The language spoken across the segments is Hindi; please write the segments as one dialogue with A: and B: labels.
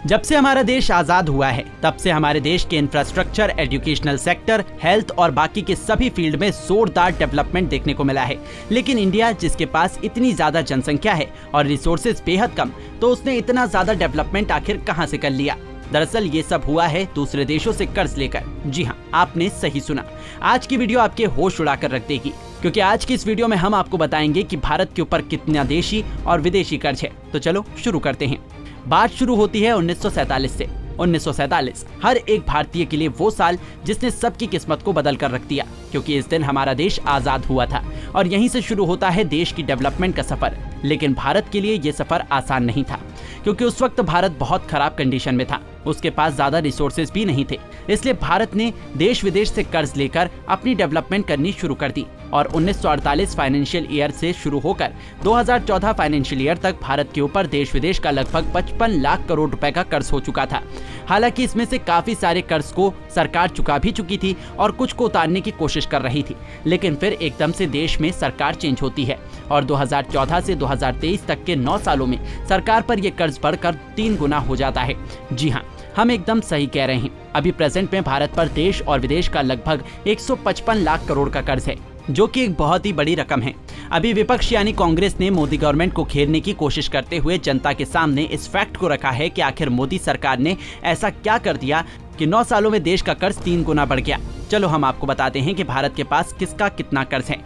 A: जब से हमारा देश आजाद हुआ है तब से हमारे देश के इंफ्रास्ट्रक्चर, एजुकेशनल सेक्टर, हेल्थ और बाकी के सभी फील्ड में जोरदार डेवलपमेंट देखने को मिला है। लेकिन इंडिया, जिसके पास इतनी ज्यादा जनसंख्या है और रिसोर्सेज बेहद कम, तो उसने इतना ज्यादा डेवलपमेंट आखिर कहां से कर लिया? दरअसल ये सब हुआ है दूसरे देशों से कर्ज लेकर। जी हाँ, आपने सही सुना। आज की वीडियो आपके होश उड़ा कर रख देगी, क्योंकि आज की इस वीडियो में हम आपको बताएंगे कि भारत के ऊपर कितना देशी और विदेशी कर्ज है। तो चलो शुरू करते हैं। बात शुरू होती है 1947 से। 1947 हर एक भारतीय के लिए वो साल जिसने सबकी किस्मत को बदल कर रख दिया, क्योंकि इस दिन हमारा देश आजाद हुआ था और यहीं से शुरू होता है देश की डेवलपमेंट का सफर। लेकिन भारत के लिए ये सफर आसान नहीं था, क्योंकि उस वक्त भारत बहुत खराब कंडीशन में था। उसके पास ज्यादा रिसोर्सेज भी नहीं थे, इसलिए भारत ने देश विदेश से कर्ज लेकर अपनी डेवलपमेंट करनी शुरू कर दी। और 1948 फाइनेंशियल ईयर से शुरू होकर 2014 फाइनेंशियल ईयर तक भारत के ऊपर देश विदेश का लगभग 55 लाख करोड़ रुपए का कर्ज हो चुका था। हालांकि इसमें से काफी सारे कर्ज को सरकार चुका भी चुकी थी और कुछ को उतारने की कोशिश कर रही थी। लेकिन फिर एकदम से देश में सरकार चेंज होती है और 2014 से 2023 तक के 9 सालों में सरकार पर यह कर्ज बढ़कर 3 गुना हो जाता है। जी हाँ, हम एकदम सही कह रहे हैं। अभी प्रेजेंट में भारत पर देश और विदेश का लगभग 155 लाख करोड़ का कर्ज है, जो कि एक बहुत ही बड़ी रकम है। अभी विपक्ष यानी कांग्रेस ने मोदी गवर्नमेंट को घेरने की कोशिश करते हुए जनता के सामने इस फैक्ट को रखा है कि आखिर मोदी सरकार ने ऐसा क्या कर दिया कि 9 सालों में देश का कर्ज 3 गुना बढ़ गया। चलो हम आपको बताते हैं कि भारत के पास किसका कितना कर्ज है।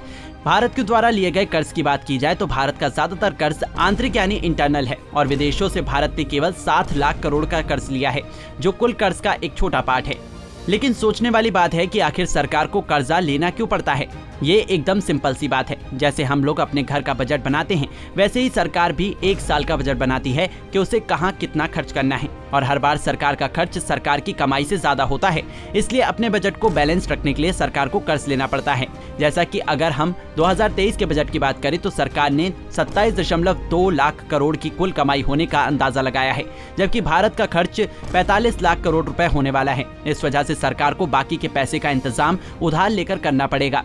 A: भारत के द्वारा लिए गए कर्ज की बात की जाए तो भारत का ज्यादातर कर्ज आंतरिक यानी इंटरनल है और विदेशों से भारत ने केवल 7 लाख करोड़ का कर्ज लिया है, जो कुल कर्ज का एक छोटा पार्ट है। लेकिन सोचने वाली बात है कि आखिर सरकार को कर्जा लेना क्यों पड़ता है। ये एकदम सिंपल सी बात है। जैसे हम लोग अपने घर का बजट बनाते हैं, वैसे ही सरकार भी एक साल का बजट बनाती है कि उसे कहाँ कितना खर्च करना है। और हर बार सरकार का खर्च सरकार की कमाई से ज्यादा होता है, इसलिए अपने बजट को बैलेंस रखने के लिए सरकार को कर्ज लेना पड़ता है। जैसा कि अगर हम 2023 के बजट की बात करें तो सरकार ने 27.2 लाख करोड़ की कुल कमाई होने का अंदाजा लगाया है, जबकि भारत का खर्च 45 लाख करोड़ रुपए होने वाला है। इस वजह से सरकार को बाकी के पैसे का इंतजाम उधार लेकर करना पड़ेगा।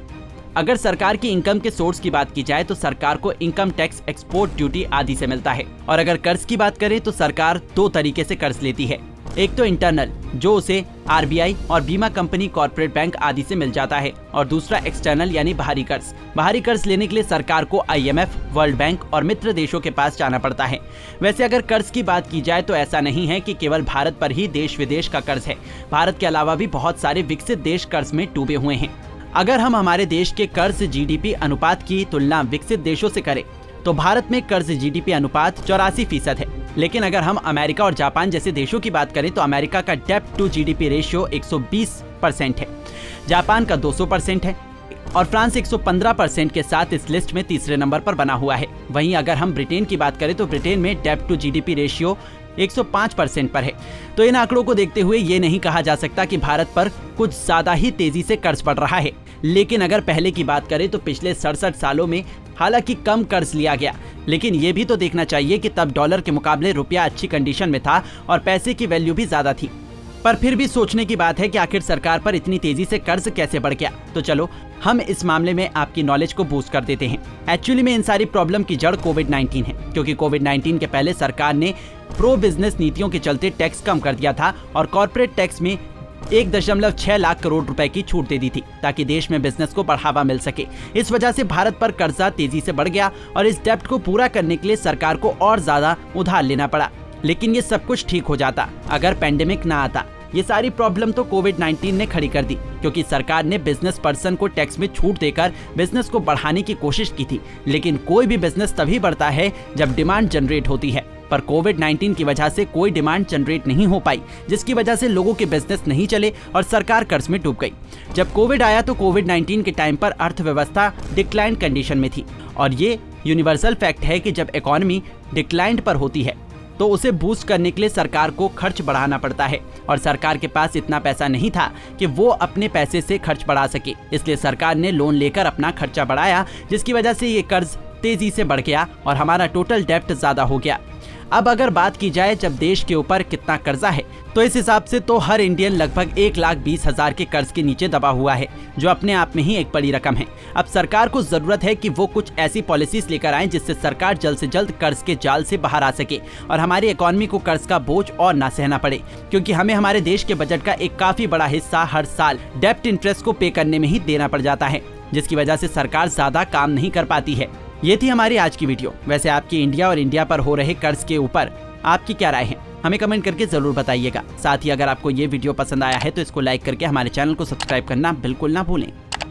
A: अगर सरकार की इनकम के सोर्स की बात की जाए तो सरकार को इनकम टैक्स, एक्सपोर्ट ड्यूटी आदि से मिलता है। और अगर कर्ज की बात करें तो सरकार 2 तरीके से कर्ज लेती है। एक तो इंटरनल, जो उसे आरबीआई और बीमा कंपनी, कॉर्पोरेट बैंक आदि से मिल जाता है, और दूसरा एक्सटर्नल यानी बाहरी कर्ज। बाहरी कर्ज लेने के लिए सरकार को आईएमएफ, वर्ल्ड बैंक और मित्र देशों के पास जाना पड़ता है। वैसे अगर कर्ज की बात की जाए तो ऐसा नहीं है कि केवल भारत पर ही देश विदेश का कर्ज है। भारत के अलावा भी बहुत सारे विकसित देश कर्ज में डूबे हुए हैं। अगर हम हमारे देश के कर्ज जीडीपी अनुपात की तुलना विकसित देशों से करें तो भारत में कर्ज जीडीपी अनुपात 84% है। लेकिन अगर हम अमेरिका और जापान जैसे देशों की बात करें तो अमेरिका का डेब्ट टू जीडीपी रेशियो 120% है, जापान का 200% है और फ्रांस 115% के साथ इस लिस्ट में तीसरे नंबर पर बना हुआ है। वहीं अगर हम ब्रिटेन की बात करें तो ब्रिटेन में डेब्ट टू जीडीपी रेशियो 105% पर है। तो इन आंकड़ों को देखते हुए ये नहीं कहा जा सकता कि भारत पर कुछ ज्यादा ही तेजी से कर्ज बढ़ रहा है। लेकिन अगर पहले की बात करें तो पिछले 67 सालों में हालांकि कम कर्ज लिया गया, लेकिन ये भी तो देखना चाहिए कि तब डॉलर के मुकाबले रुपया अच्छी कंडीशन में था और पैसे की वैल्यू भी ज्यादा थी। पर फिर भी सोचने की बात है कि आखिर सरकार पर इतनी तेजी से कर्ज कैसे बढ़ गया। तो चलो हम इस मामले में आपकी नॉलेज को बूस्ट कर देते हैं। एक्चुअली में इन सारी प्रॉब्लम की जड़ कोविड-19 है, क्योंकि कोविड-19 के पहले सरकार ने प्रो बिजनेस नीतियों के चलते टैक्स कम कर दिया था और कॉर्पोरेट टैक्स में 1.6 लाख करोड़ रुपए की छूट दे दी थी, ताकि देश में बिजनेस को बढ़ावा मिल सके। इस वजह से भारत पर कर्जा तेजी से बढ़ गया और इस डेब्ट को पूरा करने के लिए सरकार को और ज्यादा उधार लेना पड़ा। लेकिन ये सब कुछ ठीक हो जाता अगर पेंडेमिक ना आता। ये सारी प्रॉब्लम तो कोविड-19 ने खड़ी कर दी, क्योंकि सरकार ने बिजनेस पर्सन को टैक्स में छूट देकर बिजनेस को बढ़ाने की कोशिश की थी। लेकिन कोई भी बिजनेस तभी बढ़ता है जब डिमांड जनरेट होती है, पर कोविड-19 की वजह से कोई डिमांड जनरेट नहीं हो पाई, जिसकी वजह से लोगों के बिजनेस नहीं चले और सरकार कर्ज में डूब गई। जब कोविड आया तो कोविड-19 के टाइम पर अर्थव्यवस्था डिक्लाइन कंडीशन में थी और ये यूनिवर्सल फैक्ट है कि जब इकोनॉमी डिक्लाइन पर होती है तो उसे बूस्ट करने के लिए सरकार को खर्च बढ़ाना पड़ता है और सरकार के पास इतना पैसा नहीं था कि वो अपने पैसे से खर्च बढ़ा सके। इसलिए सरकार ने लोन लेकर अपना खर्चा बढ़ाया, जिसकी वजह से ये कर्ज तेजी से बढ़ गया और हमारा टोटल डेब्ट ज्यादा हो गया। अब अगर बात की जाए जब देश के ऊपर कितना कर्जा है, तो इस हिसाब से तो हर इंडियन लगभग 1,20,000 के कर्ज के नीचे दबा हुआ है, जो अपने आप में ही एक बड़ी रकम है। अब सरकार को जरूरत है कि वो कुछ ऐसी पॉलिसीज लेकर आए जिससे सरकार जल्द से जल्द कर्ज के जाल से बाहर आ सके और हमारी इकोनॉमी को कर्ज का बोझ और ना सहना पड़े, क्योंकि हमें हमारे देश के बजट का एक काफी बड़ा हिस्सा हर साल डेब्ट इंटरेस्ट को पे करने में ही देना पड़ जाता है, जिसकी वजह से सरकार ज्यादा काम नहीं कर पाती है। ये थी हमारी आज की वीडियो। वैसे आपकी इंडिया और इंडिया पर हो रहे कर्ज के ऊपर आपकी क्या राय है, हमें कमेंट करके जरूर बताइएगा। साथ ही अगर आपको ये वीडियो पसंद आया है तो इसको लाइक करके हमारे चैनल को सब्सक्राइब करना बिल्कुल ना भूलें।